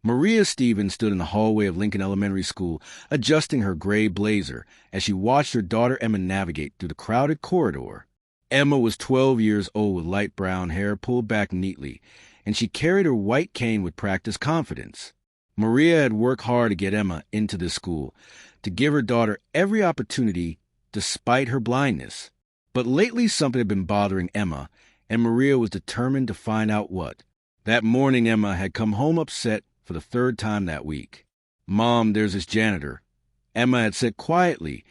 Maria Stevens stood in the hallway of Lincoln Elementary School, adjusting her gray blazer as she watched her daughter Emma navigate through the crowded corridor. Emma was 12 years old with light brown hair pulled back neatly, and she carried her white cane with practiced confidence. Maria had worked hard to get Emma into this school, to give her daughter every opportunity despite her blindness. But lately something had been bothering Emma, and Maria was determined to find out what. That morning Emma had come home upset for the third time that week. "Mom, there's this janitor," Emma had said quietly.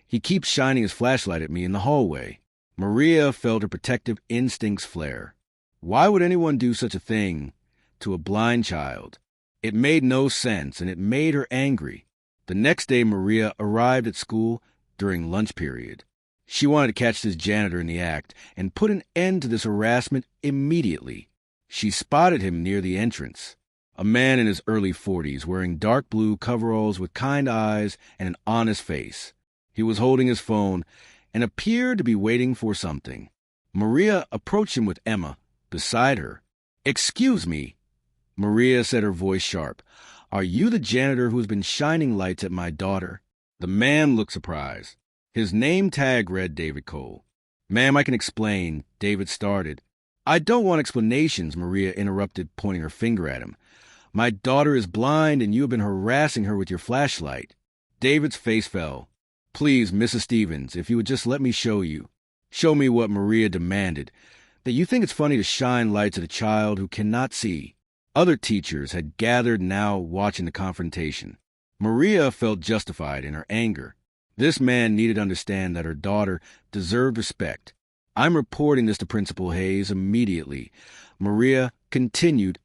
"He keeps shining his flashlight at me in the hallway." Maria felt her protective instincts flare. Why would anyone do such a thing to a blind child? It made no sense, and it made her angry. The next day, Maria arrived at school during lunch period. She wanted to catch this janitor in the act and put an end to this harassment immediately. She spotted him near the entrance. A man in his early 40s, wearing dark blue coveralls with kind eyes and an honest face. He was holding his phone and appeared to be waiting for something. Maria approached him with Emma beside her. "Excuse me," Maria said, her voice sharp. "Are you the janitor who has been shining lights at my daughter?" The man looked surprised. His name tag read David Cole. "Ma'am, I can explain," David started. "I don't want explanations," Maria interrupted, pointing her finger at him. "My daughter is blind, and you have been harassing her with your flashlight." David's face fell. "Please, Mrs. Stevens, if you would just let me show you." "Show me what?" Maria demanded. "That you think it's funny to shine lights at a child who cannot see." Other teachers had gathered now watching the confrontation. Maria felt justified in her anger. This man needed to understand that her daughter deserved respect. "I'm reporting this to Principal Hayes immediately." Maria continued,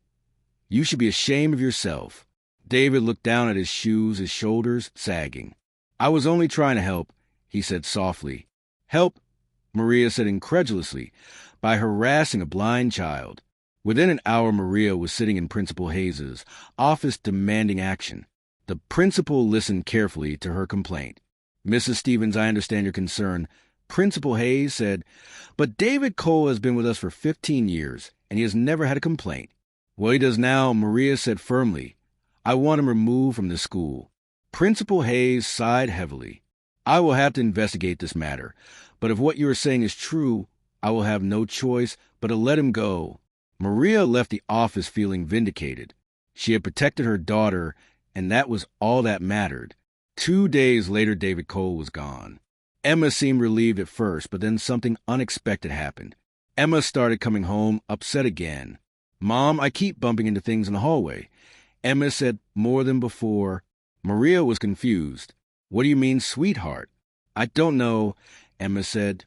"You should be ashamed of yourself." David looked down at his shoes, his shoulders sagging. "I was only trying to help," he said softly. "Help?" Maria said incredulously. "By harassing a blind child." Within an hour, Maria was sitting in Principal Hayes' office demanding action. The principal listened carefully to her complaint. "Mrs. Stevens, I understand your concern." Principal Hayes said, "But David Cole has been with us for 15 years, and he has never had a complaint." "Well, he does now," Maria said firmly. "I want him removed from the school." Principal Hayes sighed heavily. "I will have to investigate this matter, but if what you are saying is true, I will have no choice but to let him go." Maria left the office feeling vindicated. She had protected her daughter, and that was all that mattered. 2 days later, David Cole was gone. Emma seemed relieved at first, but then something unexpected happened. Emma started coming home upset again. "Mom, I keep bumping into things in the hallway." Emma said more than before. Maria was confused. "What do you mean, sweetheart?" "I don't know," Emma said.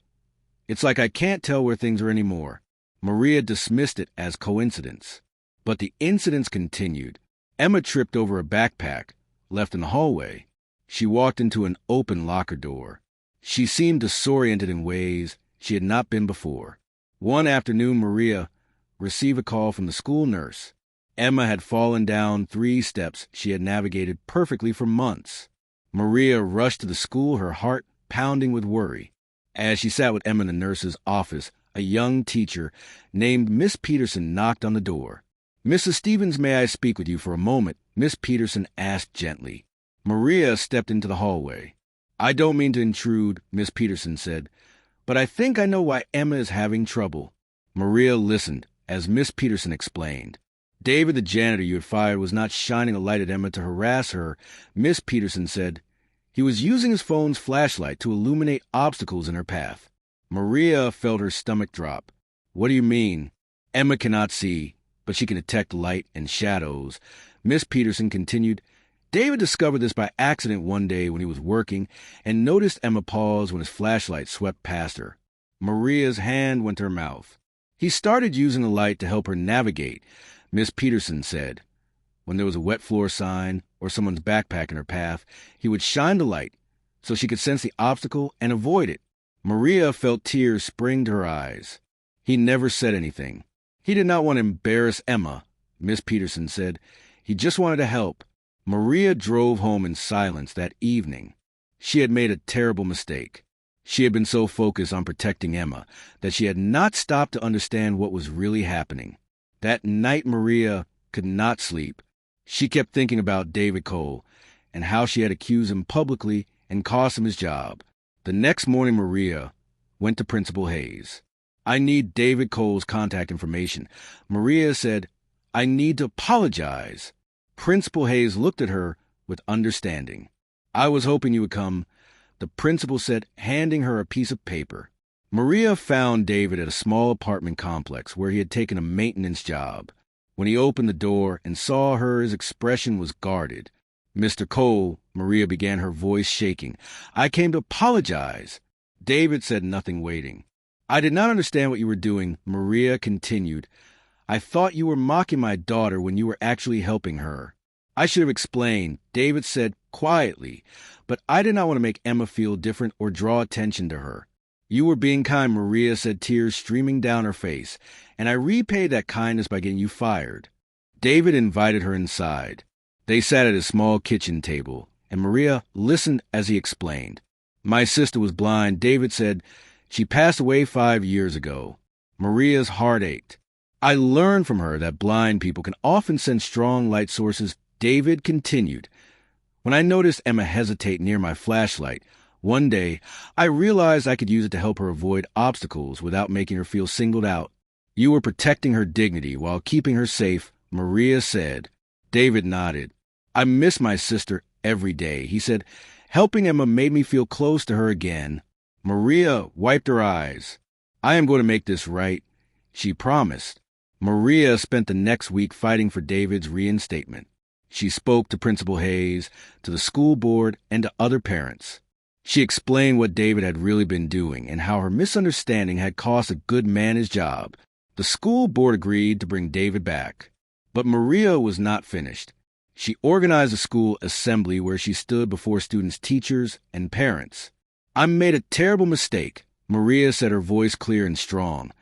"It's like I can't tell where things are anymore." Maria dismissed it as coincidence. But the incidents continued. Emma tripped over a backpack left in the hallway. She walked into an open locker door. She seemed disoriented in ways she had not been before. One afternoon, Maria received a call from the school nurse. Emma had fallen down 3 steps she had navigated perfectly for months. Maria rushed to the school, her heart pounding with worry. As she sat with Emma in the nurse's office, a young teacher named Miss Peterson knocked on the door. "Mrs. Stevens, may I speak with you for a moment?" Miss Peterson asked gently. Maria stepped into the hallway. "I don't mean to intrude," Miss Peterson said, "but I think I know why Emma is having trouble." Maria listened as Miss Peterson explained. "David, the janitor you had fired, was not shining a light at Emma to harass her," Miss Peterson said. "He was using his phone's flashlight to illuminate obstacles in her path." Maria felt her stomach drop. "What do you mean?" "Emma cannot see, but she can detect light and shadows." Miss Peterson continued. "David discovered this by accident one day when he was working and noticed Emma pause when his flashlight swept past her." Maria's hand went to her mouth. "He started using the light to help her navigate," Miss Peterson said. "When there was a wet floor sign or someone's backpack in her path, he would shine the light so she could sense the obstacle and avoid it." Maria felt tears spring to her eyes. "He never said anything. He did not want to embarrass Emma," Miss Peterson said. "He just wanted to help." Maria drove home in silence that evening. She had made a terrible mistake. She had been so focused on protecting Emma that she had not stopped to understand what was really happening. That night, Maria could not sleep. She kept thinking about David Cole and how she had accused him publicly and cost him his job. The next morning, Maria went to Principal Hayes. "I need David Cole's contact information." Maria said, "I need to apologize." Principal Hayes looked at her with understanding. "I was hoping you would come," the principal said, handing her a piece of paper. Maria found David at a small apartment complex where he had taken a maintenance job. When he opened the door and saw her, his expression was guarded. "Mr. Cole," Maria began, her voice shaking, "I came to apologize." David said nothing, waiting. "I did not understand what you were doing," Maria continued. "I thought you were mocking my daughter when you were actually helping her." "I should have explained," David said quietly, "but I did not want to make Emma feel different or draw attention to her." "You were being kind," Maria said, tears streaming down her face, "and I repaid that kindness by getting you fired." David invited her inside. They sat at a small kitchen table, and Maria listened as he explained. "My sister was blind," David said. "She passed away 5 years ago." Maria's heart ached. "I learned from her that blind people can often sense strong light sources," David continued. "When I noticed Emma hesitate near my flashlight, one day, I realized I could use it to help her avoid obstacles without making her feel singled out." "You were protecting her dignity while keeping her safe," Maria said. David nodded. "I miss my sister every day," he said. "Helping Emma made me feel close to her again." Maria wiped her eyes. "I am going to make this right," she promised. Maria spent the next week fighting for David's reinstatement. She spoke to Principal Hayes, to the school board, and to other parents. She explained what David had really been doing and how her misunderstanding had cost a good man his job. The school board agreed to bring David back. But Maria was not finished. She organized a school assembly where she stood before students, teachers, and parents. "I made a terrible mistake," Maria said, her voice clear and strong.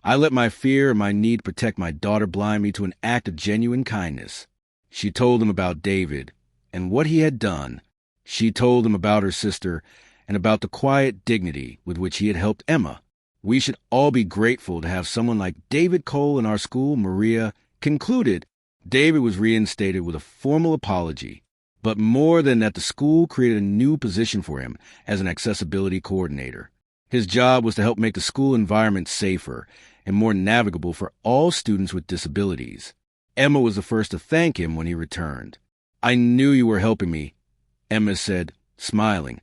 "I let my fear and my need to protect my daughter blind me to an act of genuine kindness." She told them about David and what he had done. She told them about her sister and about the quiet dignity with which he had helped Emma. "We should all be grateful to have someone like David Cole in our school," Maria concluded. David was reinstated with a formal apology. But more than that, the school created a new position for him as an accessibility coordinator. His job was to help make the school environment safer and more navigable for all students with disabilities. Emma was the first to thank him when he returned. "I knew you were helping me," Emma said, smiling.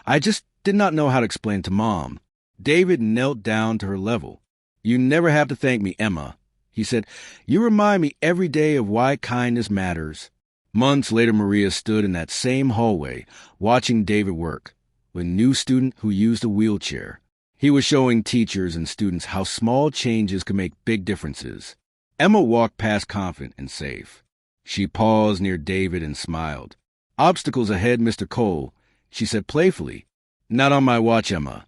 "I just did not know how to explain to Mom." David knelt down to her level. "You never have to thank me, Emma," he said. "You remind me every day of why kindness matters." Months later, Maria stood in that same hallway, watching David work, with a new student who used a wheelchair. He was showing teachers and students how small changes could make big differences. Emma walked past confident and safe. She paused near David and smiled. "Obstacles ahead, Mr. Cole," she said playfully. "Not on my watch, Emma,"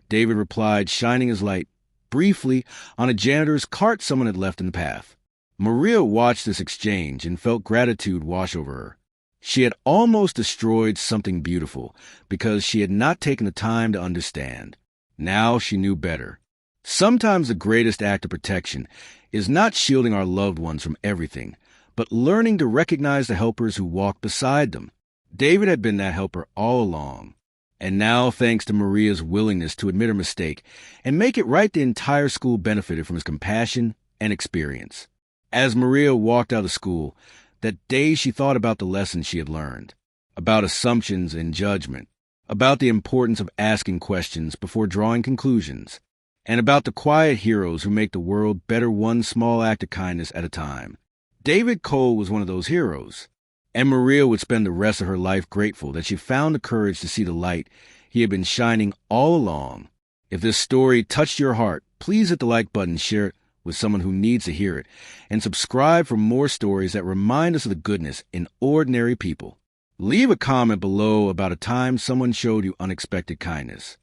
David replied, shining his light briefly on a janitor's cart someone had left in the path. Maria watched this exchange and felt gratitude wash over her. She had almost destroyed something beautiful because she had not taken the time to understand. Now she knew better. Sometimes the greatest act of protection is not shielding our loved ones from everything, but learning to recognize the helpers who walk beside them. David had been that helper all along. And now, thanks to Maria's willingness to admit her mistake and make it right, the entire school benefited from his compassion and experience. As Maria walked out of school, that day she thought about the lessons she had learned, about assumptions and judgment, about the importance of asking questions before drawing conclusions, and about the quiet heroes who make the world better one small act of kindness at a time. David Cole was one of those heroes, and Maria would spend the rest of her life grateful that she found the courage to see the light he had been shining all along. If this story touched your heart, please hit the like button, share it with someone who needs to hear it, and subscribe for more stories that remind us of the goodness in ordinary people. Leave a comment below about a time someone showed you unexpected kindness.